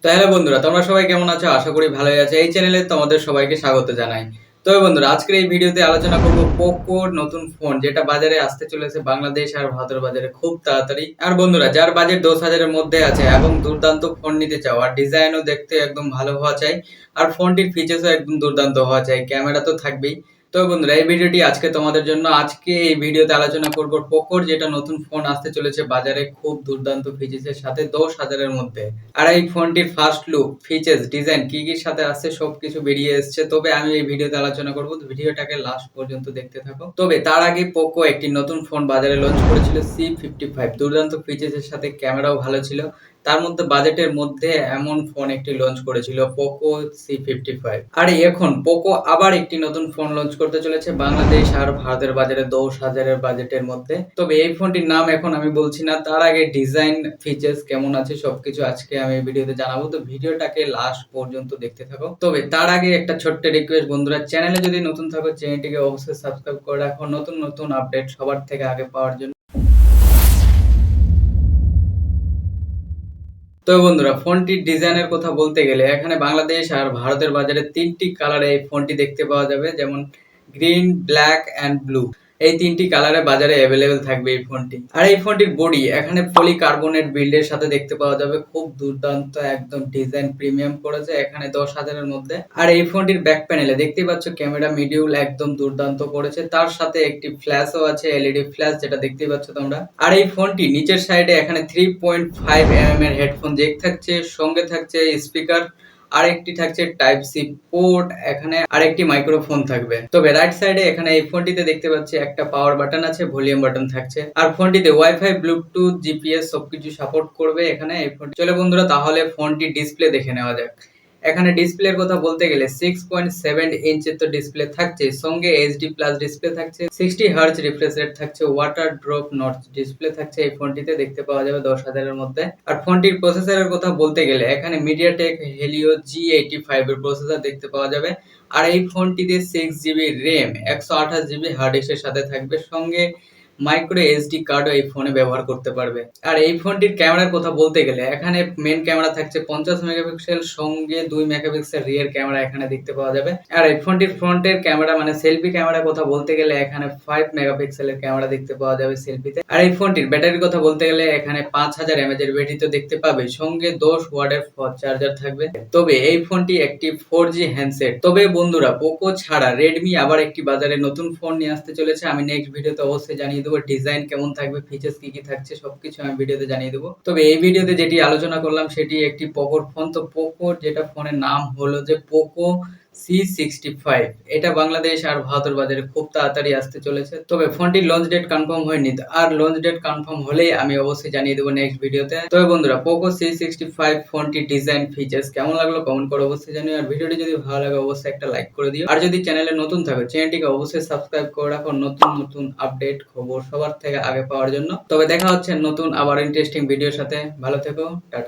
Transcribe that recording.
তো হ্যালো বন্ধুরা, তোমরা সবাই কেমন আছো? আশা করি ভালোই আছো। এই চ্যানেলে তোমাদের সবাইকে স্বাগত জানাই। তো বন্ধুরা, আজকের এই ভিডিওতে আলোচনা করব পোকোর নতুন ফোন, যেটা বাজারে আসতে চলেছে বাংলাদেশ আর ভারতের বাজারে খুব তাড়াতাড়ি। আর বন্ধুরা, যার বাজেট 10,000-এর মধ্যে আছে এবং দুর্দান্ত ফোন নিতে চাও, আর ডিজাইনও দেখতে একদম ভালো হওয়া চাই, আর ফোনটির ফিচার্সও একদম দুর্দান্ত হওয়া চাই, ক্যামেরা তো থাকবেই। তো বন্ধুরা, এই ভিডিওটি আজকে তোমাদের জন্য। আজকে এই ভিডিওতে আলোচনা করব পোকোর যেটা নতুন ফোন আসতে চলেছে বাজারে খুব দুর্দান্ত ফিচার্সের সাথে 10,000-এর মধ্যে। আর এই ফোনটির ফার্স্ট লুক, ফিচার্স, ডিজাইন কি কি সাথে আসছে সবকিছু বেরিয়ে এসছে। তবে আমি এই ভিডিওতে আলোচনা করব, ভিডিওটাকে লাস্ট পর্যন্ত দেখতে থাকো। তবে তার আগে পোকো একটি নতুন ফোন বাজারে লঞ্চ করেছিল, C55। দুর্দান্ত ফিচার্সের সাথে ক্যামেরাও ভালো ছিল। তার মধ্যে বাজেটের মধ্যে এমন ফোন একটি লঞ্চ করেছিল পোকো C55। আর এখন পোকো আবার একটি নতুন ফোন লঞ্চ করতে চলেছে বাংলাদেশ আর ভারতের বাজারে 10,000-এর বাজেটের মধ্যে। তবে এই ফোনটির নাম এখন আমি বলছি না, তার আগে ডিজাইন, ফিচার্স কেমন আছে সবকিছু আজকে আমি ভিডিওতে জানাবো। তো ভিডিওটাকে লাস্ট পর্যন্ত দেখতে থাকো। তবে তার আগে একটা ছোট্ট রিকোয়েস্ট বন্ধুরা, চ্যানেলে যদি নতুন থাকো চ্যানেলটিকে অবশ্যই সাবস্ক্রাইব করে রাখো নতুন নতুন আপডেট সবার থেকে আগে পাওয়ার জন্য। তো বন্ধুরা, ফোনটির ডিজাইনের কথা বলতে গেলে এখানে বাংলাদেশ আর ভারতের বাজারে তিনটি কালারে এই ফোনটি দেখতে পাওয়া যাবে, যেমন গ্রিন, ব্ল্যাক অ্যান্ড ব্লু। এই তিনটি কালারে বাজারে অ্যাভেলেবেল থাকবে এই ফোনটি। আর এই ফোনটির বডি এখানে পলিকার্বনেট বিল্ডের সাথে দেখতে পাওয়া যাবে, খুব দুর্দান্ত একদম ডিজাইন প্রিমিয়াম করেছে এখানে 10,000-এর মধ্যে। আর এই ফোনটির ব্যাক প্যানেলে দেখতেই পাচ্ছ ক্যামেরা মিডিউল একদম দুর্দান্ত করেছে, তার সাথে একটি ফ্ল্যাশও আছে, এলইডি ফ্ল্যাশ, যেটা দেখতেই পাচ্ছ তোমরা। আর এই ফোনটি নিচের সাইডে এখানে 3.5 mm এর হেডফোন জ্যাক থাকছে, সঙ্গে থাকছে স্পিকার, আরেকটি থাকছে টাইপ সি পোর্ট, এখানে আরেকটি মাইক্রোফোন থাকবে। তবে রাইট সাইডে এখানে এই ফোনটিতে দেখতে পাচ্ছি একটা পাওয়ার বাটন আছে, ভলিউম বাটন থাকছে। আর ফোনটিতে ওয়াইফাই, ব্লুটুথ, জিপিএস সবকিছু সাপোর্ট করবে এখানে এই ফোন। চলো বন্ধুরা, তাহলে ফোনটি ডিসপ্লে দেখে নেওয়া যাক। এখানে ডিসপ্লের কথা বলতে গেলে 6.7 ইঞ্চের তো ডিসপ্লে থাকছে, সঙ্গে এইচডি প্লাস ডিসপ্লে থাকছে, 60 হার্জ রিফ্রেশ রেট থাকছে, ওয়াটার ড্রপ নট ডিসপ্লে থাকছে এই ফোনটিতে, দেখতে পাওয়া যাবে 10,000-এর মধ্যে। আর ফোনটির প্রসেসরের কথা বলতে গেলে এখানে মিডিয়াটেক হেলিও G85 এর প্রসেসর দেখতে পাওয়া যাবে। আর এই ফোনটিতে 6GB র্যাম, 128GB হার্ড ডিস্কের সাথে থাকবে, সঙ্গে মাইক্রো এসডি কার্ডও এই ফোনে ব্যবহার করতে পারবে। আর এই ফোনটির ক্যামেরার কথা বলতে গেলে এখানে মেন ক্যামেরা থাকছে 50 মেগাপিক্সেল, সঙ্গে 2 মেগাপিক্সেল রিয়ার ক্যামেরা এখানে দেখতে পাওয়া যাবে। আর এই ফোনটির ফ্রন্টের ক্যামেরা মানে সেলফি ক্যামেরার কথা বলতে গেলে এখানে 5 মেগাপিক্সেলের ক্যামেরা দেখতে পাওয়া যাবে সেলফিতে। আর এই ফোনটির ব্যাটারির কথা বলতে গেলে এখানে 5000 mAh এর ব্যাটারি তো দেখতে পাবে, সঙ্গে 10 ওয়াটের চার্জার থাকবে। তবে এই ফোনটি একটি 4G হ্যান্ডসেট। তবে বন্ধুরা, পোকো ছাড়া রেডমি আবার একটি বাজারে নতুন ফোন নিয়ে আসতে চলেছে, আমি নেক্সট ভিডিওতে অবশ্যই জানিয়ে দেবো ডিজাইন কেমন থাকবে, ফিচার্স কি কি থাকছে সবকিছু আমি ভিডিওতে জানিয়ে দেবো। তবে এই ভিডিওতে যেটি আলোচনা করলাম সেটি একটি পোকোর ফোন। তো পোকোর যেটা ফোনের নাম হলো যে পোকো C65। এটা বাংলাদেশ আর ভারতের বাজারে খুব তাড়াতাড়ি আসতে চলেছে। তবে ফোনটির লঞ্চ ডেট কনফার্ম হয়নি, আর লঞ্চ ডেট কনফার্ম হলেই আমি অবশ্যই জানিয়ে দেবো নেক্সট ভিডিওতে। তবে বন্ধুরা, পোকো C65 ফোনটির ডিজাইন, ফিচার্স কেমন লাগলো কমেন্ট করে অবশ্যই জানিও। আর ভিডিওটি যদি ভালো লাগে অবশ্যই একটা লাইক করে দিও। আর যদি চ্যানেলে নতুন থাকো চ্যানেলটিকে অবশ্যই সাবস্ক্রাইব করে রাখো নতুন নতুন আপডেট খবর সবার থেকে আগে পাওয়ার জন্য। তবে দেখা হচ্ছে নতুন আবার ইন্টারেস্টিং ভিডিওর সাথে। ভালো থেকো, টাটা।